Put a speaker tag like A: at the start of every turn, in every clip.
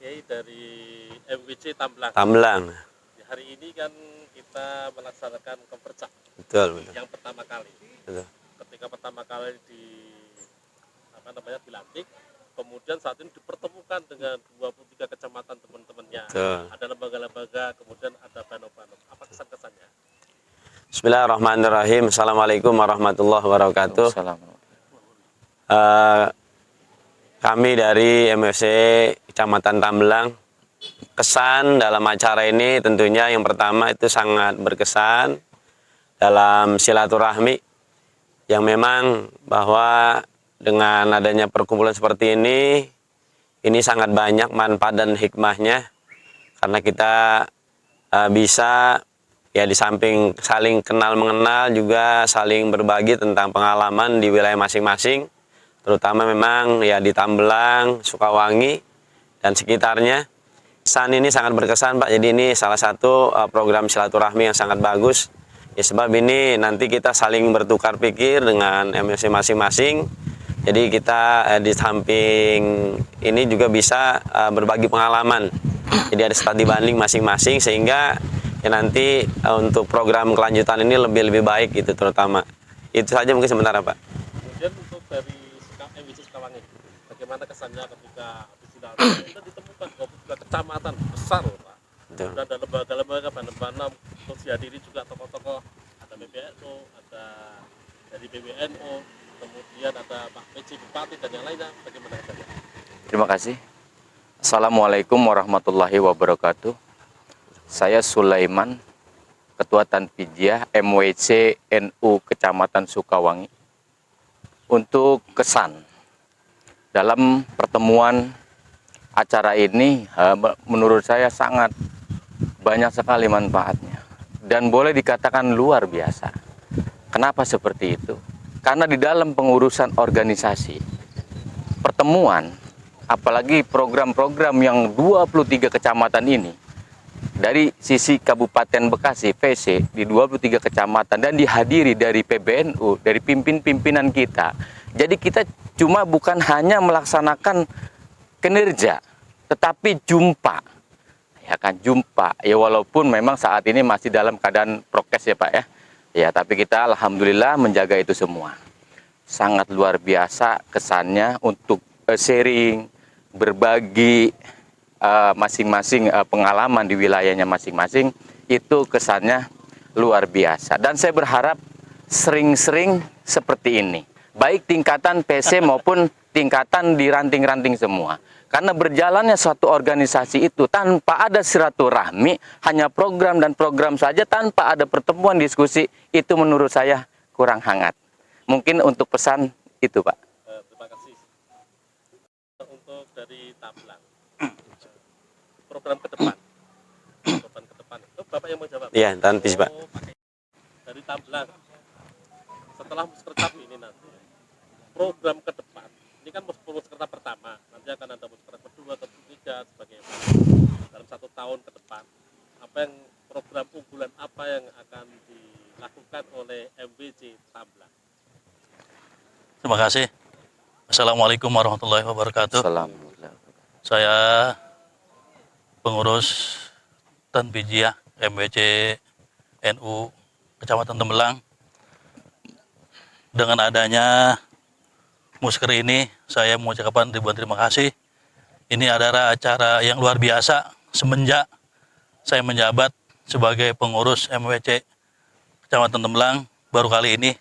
A: Kiai dari MWC Tamblang.
B: Tamblang.
A: Hari ini kan kita melaksanakan konversak.
B: Betul.
A: Yang pertama kali.
B: Betul.
A: Ketika pertama kali dilantik, kemudian saat ini dipertemukan dengan 23 kecamatan teman-temannya. Ada lembaga-lembaga, kemudian ada banok-banok. Apa kesan-kesannya?
B: Bismillahirrahmanirrahim. Assalamualaikum warahmatullahi wabarakatuh. Kami dari MWC Kecamatan Tamblang, kesan dalam acara ini tentunya yang pertama itu sangat berkesan dalam silaturahmi yang memang bahwa dengan adanya perkumpulan seperti ini sangat banyak manfaat dan hikmahnya, karena kita bisa ya di samping saling kenal mengenal juga saling berbagi tentang pengalaman di wilayah masing-masing, terutama memang ya di Tamblang, Sukawangi dan sekitarnya. Kesan ini sangat berkesan, Pak. Jadi ini salah satu program silaturahmi yang sangat bagus. Ya sebab ini nanti kita saling bertukar pikir dengan MWC masing-masing. Jadi kita di samping ini juga bisa berbagi pengalaman. Jadi ada studi banding masing-masing sehingga ya nanti untuk program kelanjutan ini lebih baik gitu terutama. Itu saja mungkin sementara, Pak.
A: Kemudian untuk dari MWC Sukawangi, bagaimana kesannya ketika habis silaturahmi kita ditemukan 23 kecamatan besar, Pak.
B: Betul.
A: Dan ada lembaga-lembaga, banam-banam, terus dihadiri juga tokoh-tokoh, ada PBNU, ada dari PBNU, kemudian ada Pak PJ Bupati dan yang lainnya. Bagaimana kesannya?
C: Terima kasih. Assalamualaikum warahmatullahi wabarakatuh. Saya Sulaiman, Ketua Tanfijiah MWC NU Kecamatan Sukawangi. Untuk kesan dalam pertemuan acara ini, menurut saya sangat banyak sekali manfaatnya dan boleh dikatakan luar biasa. Kenapa seperti itu? Karena di dalam pengurusan organisasi, pertemuan, apalagi program-program yang 23 kecamatan ini, dari sisi Kabupaten Bekasi, VC, di 23 kecamatan, dan dihadiri dari PBNU, dari pimpinan kita. Jadi kita cuma bukan hanya melaksanakan kinerja, tetapi jumpa. Ya kan, jumpa. Ya walaupun memang saat ini masih dalam keadaan prokes ya Pak ya. Ya, tapi kita alhamdulillah menjaga itu semua. Sangat luar biasa kesannya untuk sharing, berbagi masing-masing pengalaman di wilayahnya masing-masing, itu kesannya luar biasa. Dan saya berharap sering-sering seperti ini, baik tingkatan PC maupun tingkatan di ranting-ranting semua. Karena berjalannya suatu organisasi itu tanpa ada silaturahmi, hanya program dan program saja tanpa ada pertemuan diskusi, itu menurut saya kurang hangat. Mungkin untuk pesan itu, Pak.
A: Terima kasih. Untuk dari Tamblang, program ke depan. Itu Bapak yang mau jawab?
B: Iya, Tanfis, Pak.
A: Dari Tamblang, setelah muskerta ini nanti, program ke depan, ini kan muskerta pertama, nanti akan ada muskerta kedua, ketiga, sebagainya. Dalam 1 tahun ke depan, apa yang program unggulan apa yang akan dilakukan oleh MWC Tamblang?
D: Terima kasih. Assalamualaikum warahmatullahi wabarakatuh. Saya pengurus Tanfijiah MWC NU Kecamatan Tamblang. Dengan adanya musker ini, saya mengucapkan ribuan terima kasih. Ini adalah acara yang luar biasa semenjak saya menjabat sebagai pengurus MWC Kecamatan Tamblang. Baru kali ini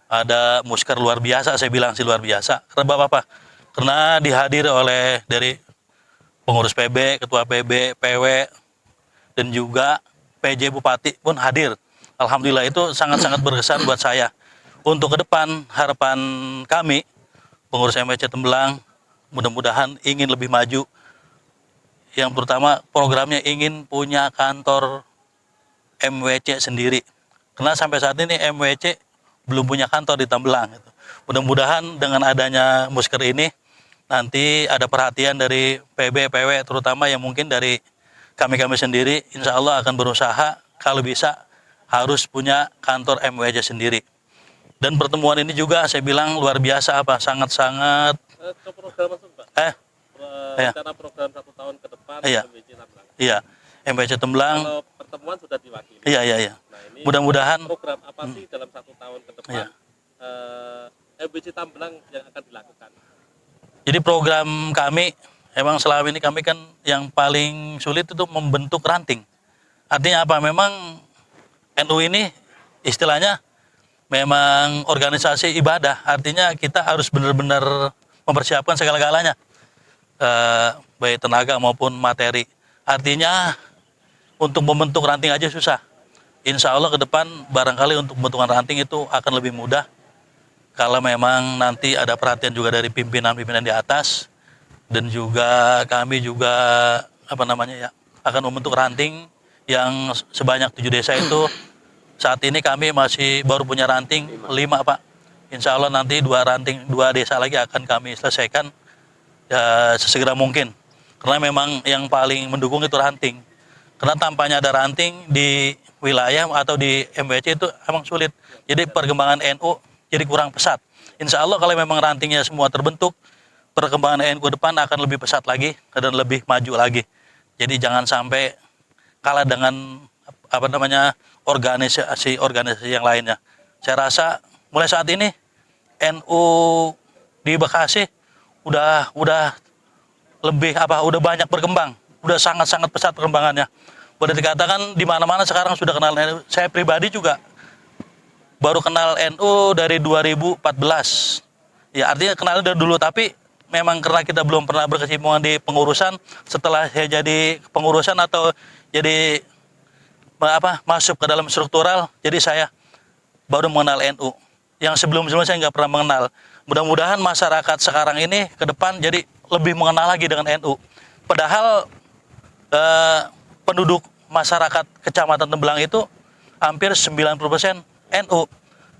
D: ada musker luar biasa, saya bilang sih luar biasa. Karena apa? Karena dihadiri oleh dari pengurus PB, ketua PB, PW, dan juga PJ Bupati pun hadir. Alhamdulillah, itu sangat-sangat berkesan buat saya. Untuk ke depan, harapan kami, pengurus MWC Tamblang, mudah-mudahan ingin lebih maju. Yang pertama, programnya ingin punya kantor MWC sendiri. Karena sampai saat ini MWC belum punya kantor di Tamblang. Mudah-mudahan dengan adanya musker ini, nanti ada perhatian dari PB, PW, terutama yang mungkin dari kami-kami sendiri, insya Allah akan berusaha kalau bisa harus punya kantor MWC sendiri. Dan pertemuan ini juga saya bilang luar biasa, sangat-sangat
A: ke program masuk, Pak.
D: Iya.
A: rencana program 1 tahun ke depan
D: Iya.
A: MWC Tamblang.
D: Iya, MWC Tembelang.
A: Kalau pertemuan sudah diwakili.
D: Iya, iya, iya.
A: Nah, ini
D: Mudah-mudahan
A: program apa sih dalam 1 tahun ke depan
D: Iya.
A: MWC Tamblang yang akan dilakukan?
D: jadi program kami emang selama ini kami kan yang paling sulit itu membentuk ranting. Artinya apa? Memang NU ini istilahnya memang organisasi ibadah. Artinya kita harus benar-benar mempersiapkan segala-galanya. Baik tenaga maupun materi. Artinya untuk membentuk ranting aja susah. Insya Allah ke depan barangkali untuk pembentukan ranting itu akan lebih mudah kalau memang nanti ada perhatian juga dari pimpinan-pimpinan di atas, dan juga kami juga akan membentuk ranting yang sebanyak 7 desa itu. Saat ini kami masih baru punya ranting 5 Pak. Insya Allah nanti 2 desa lagi akan kami selesaikan sesegera mungkin. Karena memang yang paling mendukung itu ranting. Karena tampaknya ada ranting di wilayah atau di MWC itu emang sulit. Jadi perkembangan NU jadi kurang pesat. Insya Allah kalau memang rantingnya semua terbentuk, perkembangan NU ke depan akan lebih pesat lagi dan lebih maju lagi. Jadi jangan sampai kalah dengan organisasi yang lainnya. Saya rasa mulai saat ini NU di Bekasi udah banyak berkembang, udah sangat-sangat pesat perkembangannya. Boleh dikatakan di mana-mana sekarang sudah kenal NU. Saya pribadi juga baru kenal NU dari 2014. Ya artinya kenal dari dulu, tapi memang karena kita belum pernah berkecimpung di pengurusan. Setelah saya jadi pengurusan atau jadi masuk ke dalam struktural, jadi saya baru mengenal NU. Yang sebelum-sebelumnya saya nggak pernah mengenal. Mudah-mudahan masyarakat sekarang ini ke depan jadi lebih mengenal lagi dengan NU. Padahal penduduk masyarakat Kecamatan Tembelang itu hampir 90% NU.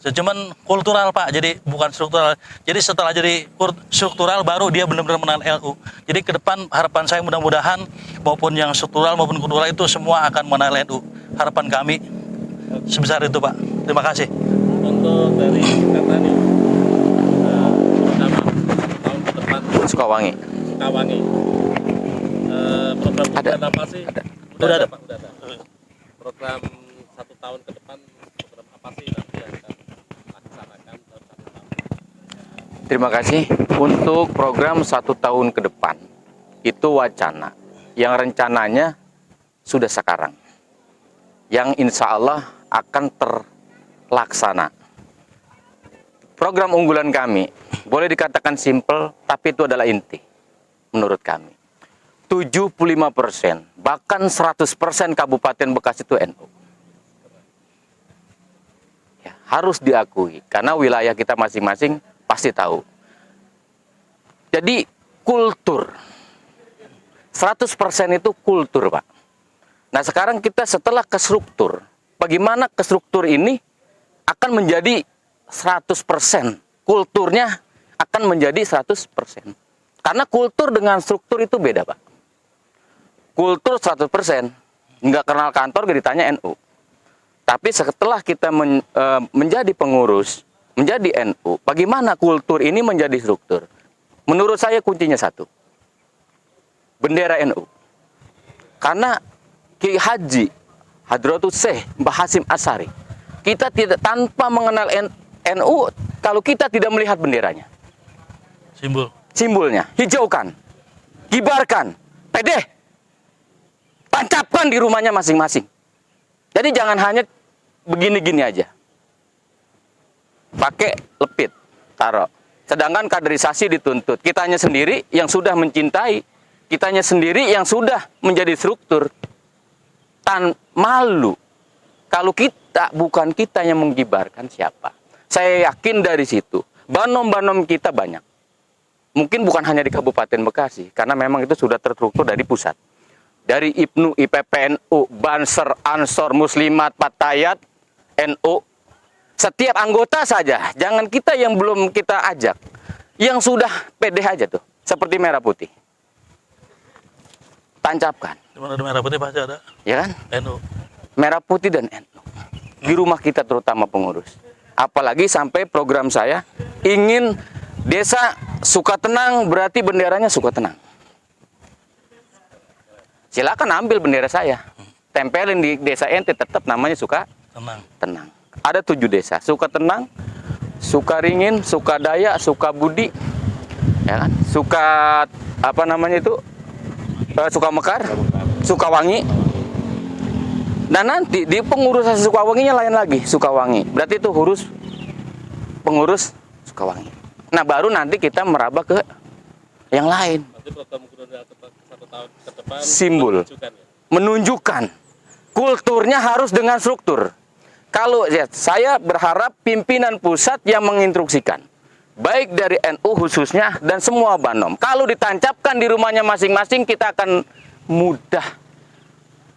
D: Cuman kultural Pak, jadi bukan struktural. Jadi setelah jadi struktural baru dia benar-benar mengenal NU. Jadi ke depan harapan saya mudah-mudahan maupun yang struktural maupun kultural itu semua akan mengenal NU. Harapan kami sebesar itu Pak. Terima kasih.
A: Untuk dari kata nih program 1 tahun ke depan
C: Sukawangi.
A: Sukawangi. Program
C: Ada.
A: apa sih?
D: Udah ada.
A: Pak, udah ada. Program 1 tahun ke depan program apa sih nanti yang akan dilaksanakan dalam 1 tahun?
C: Terima kasih. Untuk program 1 tahun ke depan itu wacana yang rencananya sudah sekarang, yang insya Allah akan terlaksana. Program unggulan kami boleh dikatakan simple, tapi itu adalah inti menurut kami. 75%, bahkan 100% Kabupaten Bekasi itu NU. Ya, harus diakui, karena wilayah kita masing-masing pasti tahu. Jadi kultur, 100% itu kultur Pak. Nah sekarang kita setelah ke struktur, bagaimana ke struktur ini akan menjadi 100%. Kulturnya akan menjadi 100%. Karena kultur dengan struktur itu beda Pak. Kultur 100%, nggak kenal kantor gak ditanya NU. Tapi setelah kita menjadi pengurus, menjadi NU, bagaimana kultur ini menjadi struktur? Menurut saya kuncinya satu, bendera NU. Karena Kiai Haji Hadratus Syekh Mbah Hasyim Asy'ari, kita tidak tanpa mengenal NU kalau kita tidak melihat benderanya. Simbolnya, hijaukan, kibarkan, pedeh, tancapkan di rumahnya masing-masing. Jadi jangan hanya begini-gini aja. Pakai lepit, taruh. Sedangkan kaderisasi dituntut. Kitanya sendiri yang sudah mencintai, kitanya sendiri yang sudah menjadi struktur. Malu. Kalau bukan kita yang menggibarkan, siapa? Saya yakin dari situ, banom-banom kita banyak. Mungkin bukan hanya di Kabupaten Bekasi, karena memang itu sudah terstruktur dari pusat. Dari IPNU, IPPNU, Banser, Ansor, Muslimat, Patayat, NU. Setiap anggota saja, jangan kita yang belum kita ajak. Yang sudah pede aja tuh, seperti merah putih. Tancapkan.
D: Di mana ada merah putih pasti ada.
C: Ya kan?
D: NU.
C: Merah putih dan NU. Di rumah kita terutama pengurus. Apalagi sampai program saya ingin desa suka tenang, berarti benderanya suka tenang. silakan ambil bendera saya. Tempelin di desa ente, tetap namanya Sukatenang. Ada 7 desa, Sukatenang, Sukaringin, Sukadaya, Sukabudi, ya kan? Sukamekar, Sukawangi. Dan nanti di pengurusan Sukawanginya lain lagi, Sukawangi. Berarti itu pengurus Sukawangi. Nah, baru nanti kita meraba ke yang lain.
A: Nanti program gubernur dalam 1 tahun ke depan
C: Simbol. Menunjukkan kulturnya harus dengan struktur. Kalau ya, saya berharap pimpinan pusat yang menginstruksikan, baik dari NU khususnya dan semua Banom. Kalau ditancapkan di rumahnya masing-masing, kita akan mudah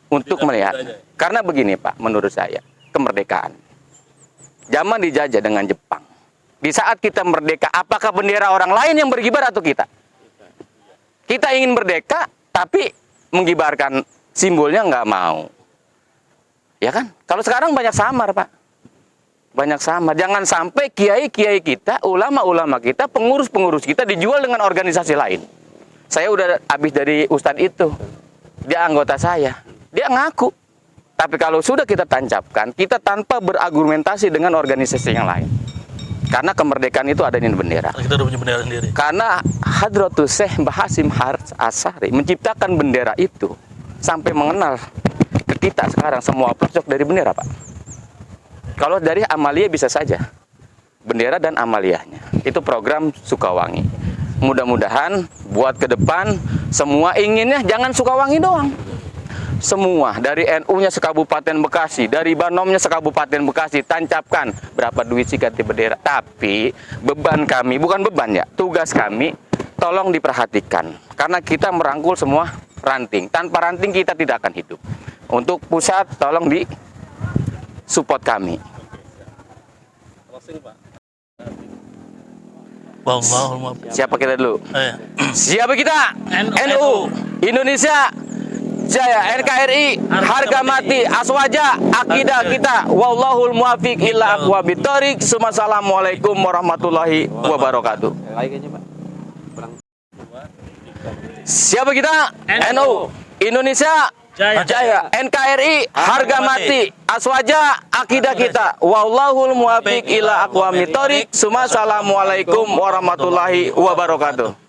C: untuk melihat. Karena begini Pak, menurut saya, kemerdekaan. Zaman dijajah dengan Jepang. Di saat kita merdeka, apakah bendera orang lain yang berkibar atau kita? Kita ingin merdeka, tapi mengibarkan simbolnya nggak mau. Ya kan? Kalau sekarang banyak samar, Pak. Banyak samar. Jangan sampai kiai-kiai kita, ulama-ulama kita, pengurus-pengurus kita dijual dengan organisasi lain. Saya udah habis dari Ustadz itu. Dia anggota saya. Dia ngaku. Tapi kalau sudah kita tancapkan, kita tanpa berargumentasi dengan organisasi yang lain. Karena kemerdekaan itu ada di bendera.
D: Kita udah punya bendera sendiri. Karena
C: Hadratus Syekh Mbah Hasyim Asy'ari menciptakan bendera itu sampai mengenal ke kita sekarang semua pelosok dari bendera, Pak. Kalau dari amalia bisa saja. Bendera dan amaliyahnya. Itu program Sukawangi. Mudah-mudahan buat ke depan semua inginnya jangan Sukawangi doang. Semua dari NU-nya sekabupaten Bekasi, dari Banomnya sekabupaten Bekasi, tancapkan berapa duit sih ganti bendera. Tapi beban kami, bukan beban ya, tugas kami tolong diperhatikan. Karena kita merangkul semua ranting. Tanpa ranting kita tidak akan hidup. Untuk pusat tolong di support kami.
A: Closing, Pak.
C: Siapa kita dulu? Siapa kita?
D: NU.
C: Indonesia Jaya, NKRI, harga mati, aswaja, akidah kita. Wallahul muwaffiq ila aqwamit thoriq. Assalamualaikum warahmatullahi wabarakatuh. Siapa kita? NU. Indonesia Jaya, NKRI, harga mati, aswaja, akidah kita. Wallahul muwaffiq ila aqwamit thoriq. Assalamualaikum warahmatullahi wabarakatuh.